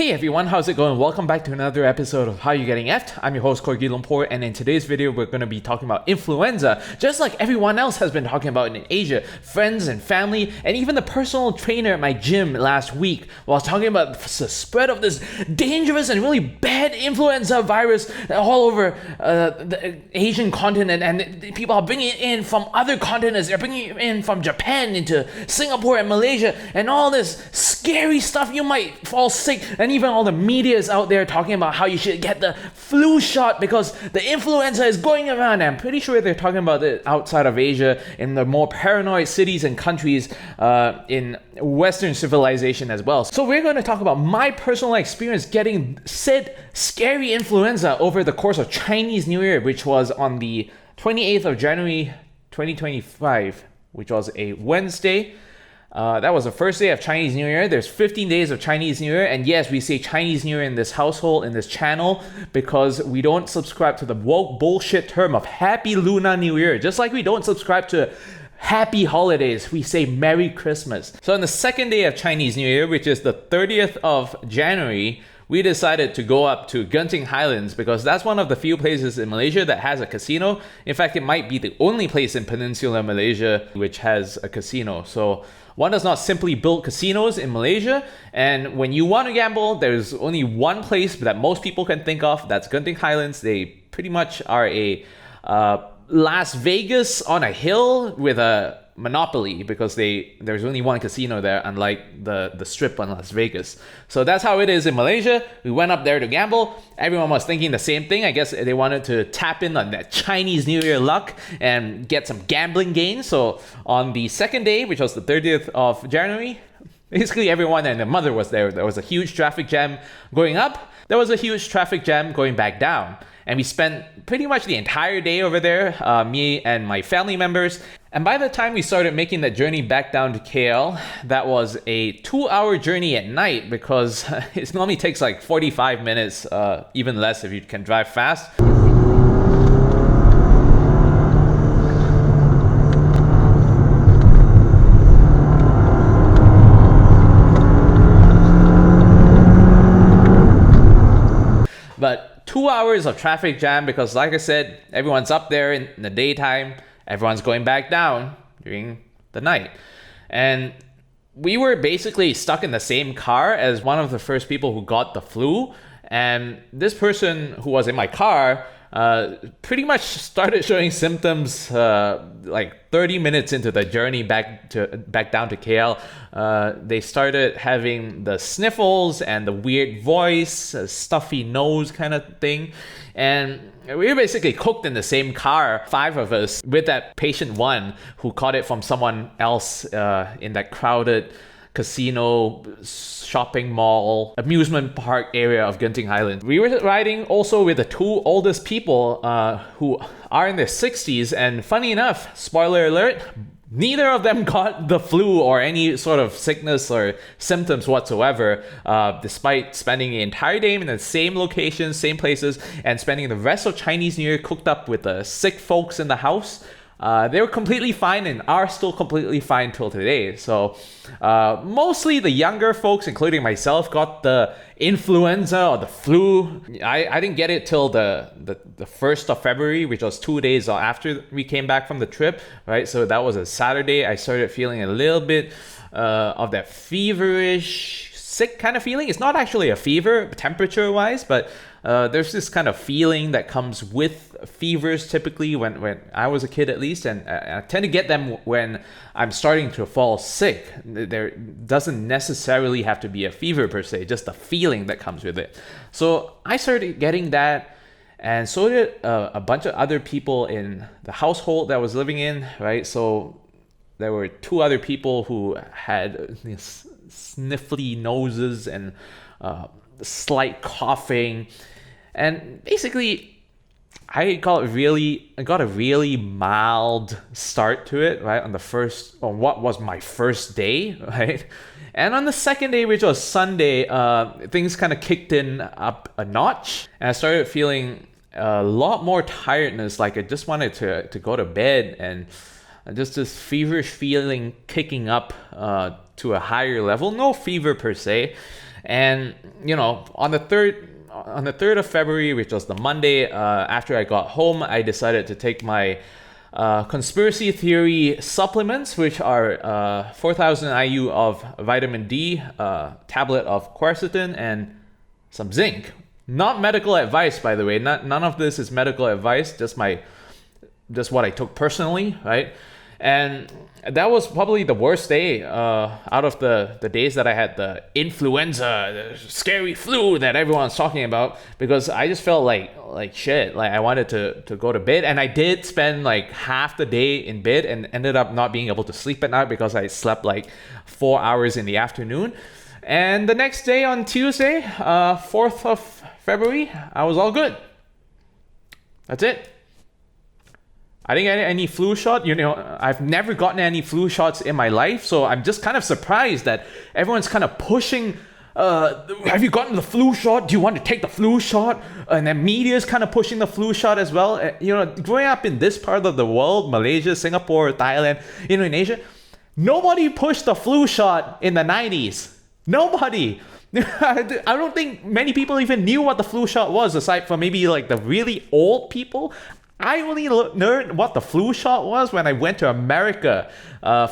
Hey everyone, how's it going? Welcome back to another episode of How You Getting Effed. I'm your host CORGI-19, and in today's video we're going to be talking about influenza, just like everyone else has been talking about in Asia. Friends and family, and even the personal trainer at my gym last week was talking about the spread of this dangerous and really bad influenza virus all over the Asian continent, and people are bringing it in from other continents. They're bringing it in from Japan into Singapore and Malaysia, and all this scary stuff. You might fall sick. And even all the media is out there talking about how you should get the flu shot because the influenza is going around. And I'm pretty sure they're talking about it outside of Asia in the more paranoid cities and countries in Western civilization as well. So we're going to talk about my personal experience getting said scary influenza over the course of Chinese New Year, which was on the 28th of January 2025, which was a Wednesday. That was the first day of Chinese New Year. There's 15 days of Chinese New Year. And yes, we say Chinese New Year in this household, in this channel, because we don't subscribe to the woke bullshit term of Happy Lunar New Year. Just like we don't subscribe to Happy Holidays, we say Merry Christmas. So on the second day of Chinese New Year, which is the 30th of January, we decided to go up to Genting Highlands because that's one of the few places in Malaysia that has a casino. In fact, it might be the only place in Peninsular Malaysia which has a casino. So one does not simply build casinos in Malaysia, and when you want to gamble, there's only one place that most people can think of. That's Genting Highlands. They pretty much are a Las Vegas on a hill with a monopoly because there's only one casino there, unlike the strip on Las Vegas. So that's how it is in Malaysia. We went up there to gamble. Everyone was thinking the same thing. I guess they wanted to tap in on that Chinese New Year luck and get some gambling gains. So on the second day, which was the 30th of January, basically everyone and their mother was there. There was a huge traffic jam going up. There was a huge traffic jam going back down. And we spent pretty much the entire day over there, me and my family members. And by the time we started making that journey back down to KL, that was a 2-hour journey at night because it normally takes like 45 minutes, even less if you can drive fast. But 2 hours of traffic jam because, like I said, everyone's up there in the daytime, everyone's going back down during the night. And we were basically stuck in the same car as one of the first people who got the flu. And this person who was in my car pretty much started showing symptoms like 30 minutes into the journey back down to KL. They started having the sniffles and the weird voice, stuffy nose kind of thing. And we were basically cooked in the same car, 5 of us, with that patient 1 who caught it from someone else in that crowded casino, shopping mall, amusement park area of Genting Highlands. We were riding also with the 2 oldest people who are in their 60s, and funny enough, spoiler alert, neither of them got the flu or any sort of sickness or symptoms whatsoever, despite spending the entire day in the same locations, same places, and spending the rest of Chinese New Year cooked up with the sick folks in the house. They were completely fine and are still completely fine till today. So mostly the younger folks, including myself, got the influenza or the flu. I didn't get it till the 1st of February, which was 2 days after we came back from the trip, right? So that was a Saturday. I started feeling a little bit of that feverish, sick kind of feeling. It's not actually a fever temperature-wise, but there's this kind of feeling that comes with fevers typically when I was a kid at least, and I tend to get them when I'm starting to fall sick. There doesn't necessarily have to be a fever per se, just the feeling that comes with it. So I started getting that, and so did a bunch of other people in the household that I was living in, right? So there were 2 other people who had these sniffly noses and slight coughing, and basically I got a really mild start to it, right? On what was my first day, right? And on the second day, which was Sunday, things kind of kicked in up a notch, and I started feeling a lot more tiredness, like I just wanted to go to bed, and just this feverish feeling kicking up to a higher level. No fever per se. And on the 3rd of February, which was the Monday after I got home, I decided to take my conspiracy theory supplements, which are 4,000 IU of vitamin D, tablet of quercetin, and some zinc. Not medical advice, by the way. None of this is medical advice. Just what I took personally, right? And that was probably the worst day out of the days that I had the influenza, the scary flu that everyone's talking about, because I just felt like shit. Like I wanted to go to bed, and I did spend like half the day in bed and ended up not being able to sleep at night because I slept like 4 hours in the afternoon. And the next day on Tuesday, 4th of February, I was all good. That's it. I didn't get any flu shot. I've never gotten any flu shots in my life, so I'm just kind of surprised that everyone's kind of pushing, have you gotten the flu shot? Do you want to take the flu shot? And then media's kind of pushing the flu shot as well. Growing up in this part of the world, Malaysia, Singapore, Thailand, Indonesia, nobody pushed the flu shot in the 90s. Nobody. I don't think many people even knew what the flu shot was, aside from maybe like the really old people. I only learned what the flu shot was when I went to America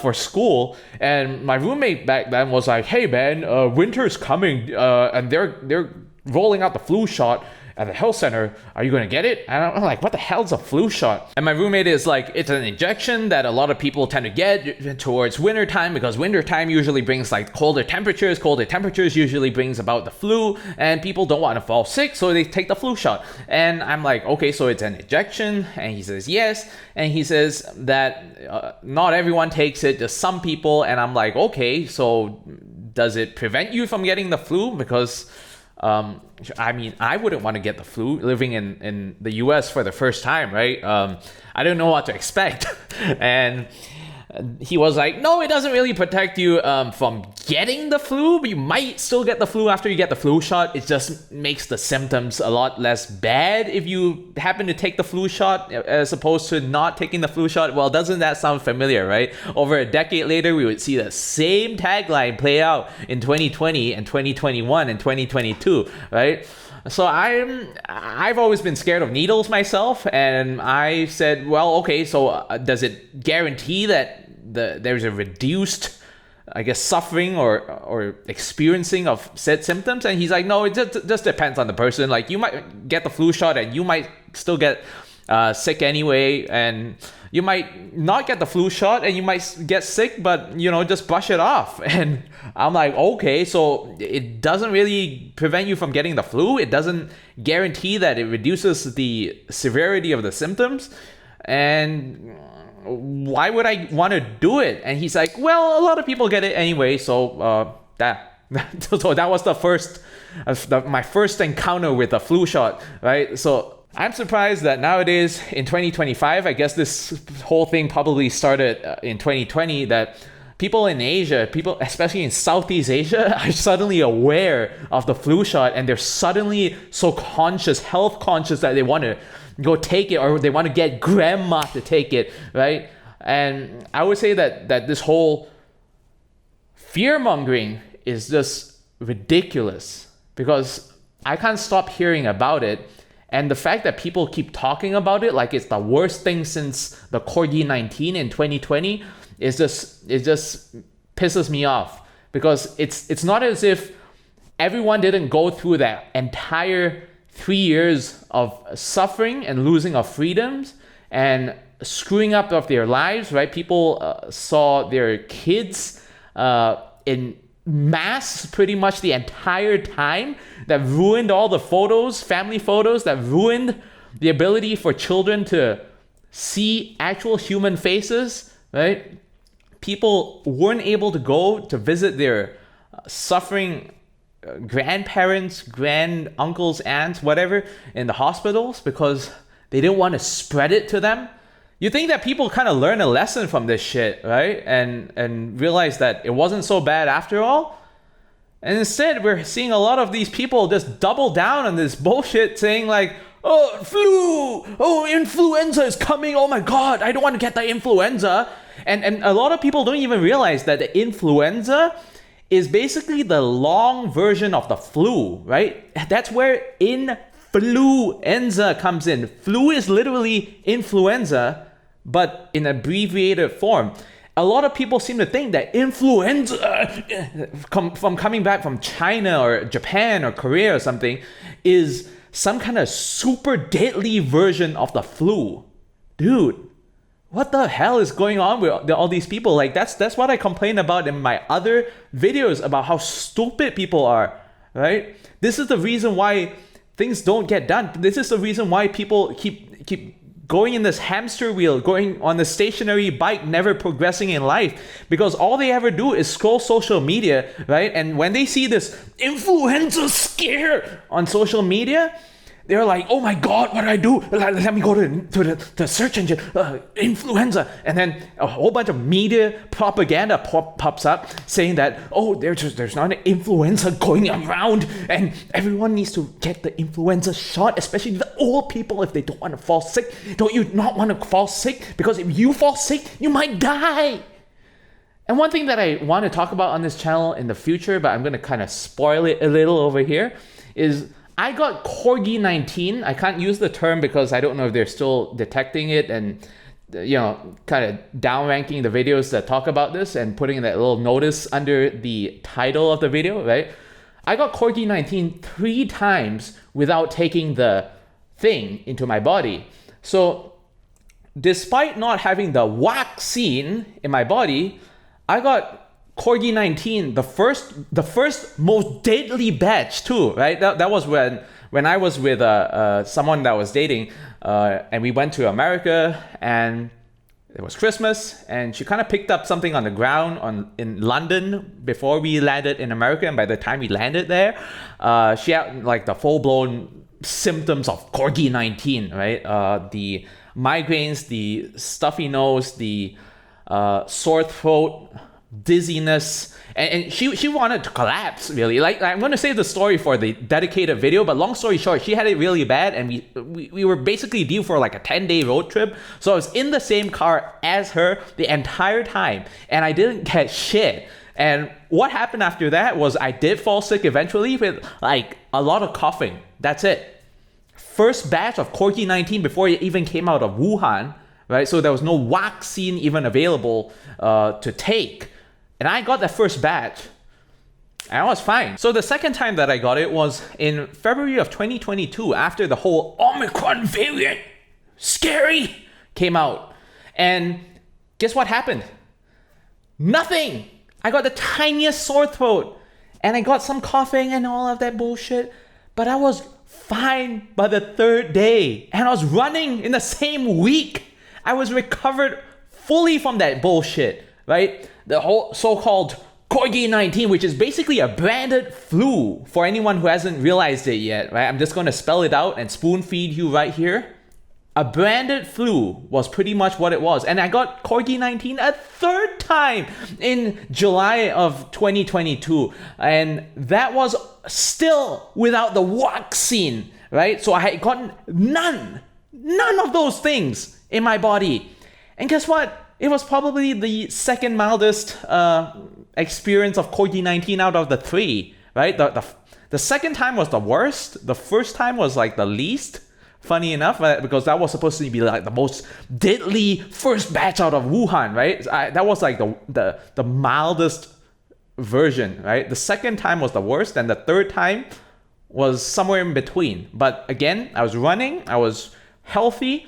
for school, and my roommate back then was like, "Hey man, winter's coming, and they're rolling out the flu shot at the health center. Are you gonna get it?" And I'm like, "What the hell's a flu shot?" And my roommate is like, "It's an injection that a lot of people tend to get towards winter time, because winter time usually brings like colder temperatures. Colder temperatures usually brings about the flu, and people don't want to fall sick, so they take the flu shot." And I'm like, "Okay, so it's an injection?" And he says yes, and he says that not everyone takes it, just some people. And I'm like, "Okay, so does it prevent you from getting the flu?" Because I wouldn't want to get the flu living in the US for the first time, right? I don't know what to expect. And he was like, "No, it doesn't really protect you from getting the flu, but you might still get the flu after you get the flu shot. It just makes the symptoms a lot less bad if you happen to take the flu shot as opposed to not taking the flu shot." Well, doesn't that sound familiar, right? Over a decade later, we would see the same tagline play out in 2020 and 2021 and 2022, right? So I've always been scared of needles myself, and I said, well, okay, so does it guarantee that there's a reduced, I guess, suffering or experiencing of said symptoms? And he's like, no, it just depends on the person. Like, you might get the flu shot and you might still get sick anyway, and you might not get the flu shot and you might get sick, but just brush it off. And I'm like, okay, so it doesn't really prevent you from getting the flu. It doesn't guarantee that it reduces the severity of the symptoms. And why would I want to do it? And he's like, well, a lot of people get it anyway. So so that was my first encounter with a flu shot, right? So I'm surprised that nowadays in 2025, I guess this whole thing probably started in 2020, that people in Asia, people especially in Southeast Asia, are suddenly aware of the flu shot, and they're suddenly so health conscious, that they want to go take it, or they want to get grandma to take it, right? And I would say that this whole fear-mongering is just ridiculous, because I can't stop hearing about it. And the fact that people keep talking about it like it's the worst thing since the CORGI-19 in 2020 it just pisses me off, because it's not as if everyone didn't go through that entire 3 years of suffering and losing of freedoms and screwing up of their lives, right? People saw their kids in mass pretty much the entire time, that ruined all the photos, family photos, that ruined the ability for children to see actual human faces, right? People weren't able to go to visit their suffering grandparents, grand uncles, aunts, whatever, in the hospitals because they didn't want to spread it to them. You think that people kind of learn a lesson from this shit, right? And realize that it wasn't so bad after all. And instead, we're seeing a lot of these people just double down on this bullshit, saying like, oh, flu, oh, influenza is coming, oh my god, I don't want to get the influenza. And a lot of people don't even realize that the influenza is basically the long version of the flu, right? That's where influenza comes in. Flu is literally influenza, but in abbreviated form. A lot of people seem to think that influenza from coming back from China or Japan or Korea or something is some kind of super deadly version of the flu. Dude, what the hell is going on with all these people? Like that's what I complain about in my other videos about how stupid people are, right? This is the reason why things don't get done. This is the reason why people keep going in this hamster wheel, going on the stationary bike, never progressing in life, because all they ever do is scroll social media, right? And when they see this influenza scare on social media, they're like, oh my God, what did I do? Let me go to the search engine, influenza. And then a whole bunch of media propaganda pops up saying that, oh, there's not an influenza going around and everyone needs to get the influenza shot, especially the old people if they don't want to fall sick. Don't you not want to fall sick? Because if you fall sick, you might die. And one thing that I want to talk about on this channel in the future, but I'm going to kind of spoil it a little over here, is I got CORGI-19. I can't use the term because I don't know if they're still detecting it and, kind of downranking the videos that talk about this and putting that little notice under the title of the video, right? I got CORGI-19 3 times without taking the thing into my body. So despite not having the vaccine in my body, I got CORGI-19, the first most deadly batch too, right? That was when I was with someone that I was dating, and we went to America, and it was Christmas, and she kind of picked up something on the ground in London before we landed in America, and by the time we landed there, she had like the full-blown symptoms of CORGI-19, right? The migraines, the stuffy nose, the sore throat, dizziness, and she wanted to collapse, really. Like, I'm going to save the story for the dedicated video, but long story short, she had it really bad, and we were basically due for like a 10-day road trip. So I was in the same car as her the entire time, and I didn't get shit. And what happened after that was I did fall sick eventually with like a lot of coughing. That's it. First batch of CORGI-19 before it even came out of Wuhan, right? So there was no vaccine even available to take. And I got that first batch, and I was fine. So the second time that I got it was in February of 2022, after the whole Omicron variant, scary, came out. And guess what happened? Nothing. I got the tiniest sore throat, and I got some coughing and all of that bullshit, but I was fine by the 3rd day, and I was running in the same week. I was recovered fully from that bullshit, right? The whole so-called CORGI-19, which is basically a branded flu for anyone who hasn't realized it yet, right? I'm just going to spell it out and spoon feed you right here. A branded flu was pretty much what it was. And I got CORGI-19 a 3rd time in July of 2022. And that was still without the vaccine, right? So I had gotten none of those things in my body. And guess what? It was probably the second mildest experience of CORGI-19 out of the 3, right? The second time was the worst. The first time was like the least, funny enough, because that was supposed to be like the most deadly first batch out of Wuhan, right? That was like the mildest version, right? The second time was the worst, and the 3rd time was somewhere in between. But again, I was running, I was healthy,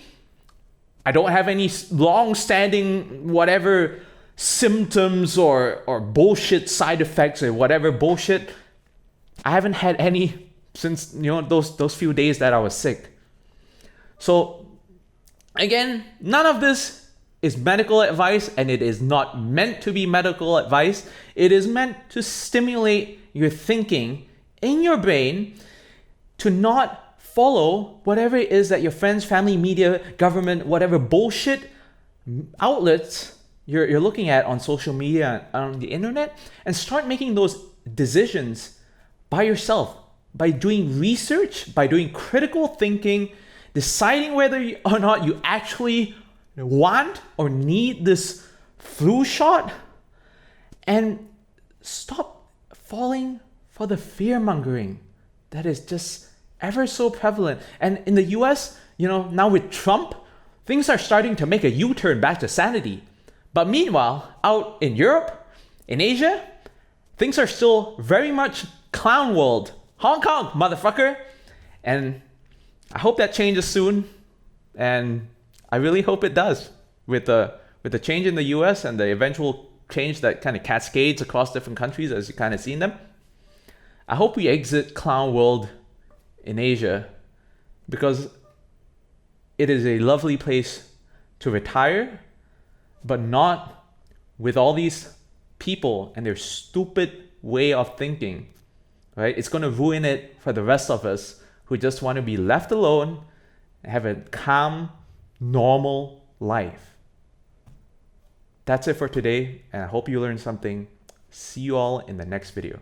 I don't have any long-standing whatever symptoms or bullshit side effects or whatever bullshit. I haven't had any since those few days that I was sick. So again, none of this is medical advice, and it is not meant to be medical advice. It is meant to stimulate your thinking in your brain to not follow whatever it is that your friends, family, media, government, whatever bullshit outlets you're looking at on social media, on the internet, and start making those decisions by yourself, by doing research, by doing critical thinking, deciding whether or not you actually want or need this flu shot, and stop falling for the fear-mongering that is just ever so prevalent. And in the US, now with Trump, things are starting to make a U-turn back to sanity. But meanwhile, out in Europe, in Asia, things are still very much clown world. Hong Kong, motherfucker. And I hope that changes soon. And I really hope it does with the change in the US and the eventual change that kind of cascades across different countries as you kind of seen them. I hope we exit clown world in Asia, because it is a lovely place to retire, but not with all these people and their stupid way of thinking, right? It's going to ruin it for the rest of us who just want to be left alone and have a calm, normal life. That's it for today, and I hope you learned something. See you all in the next video.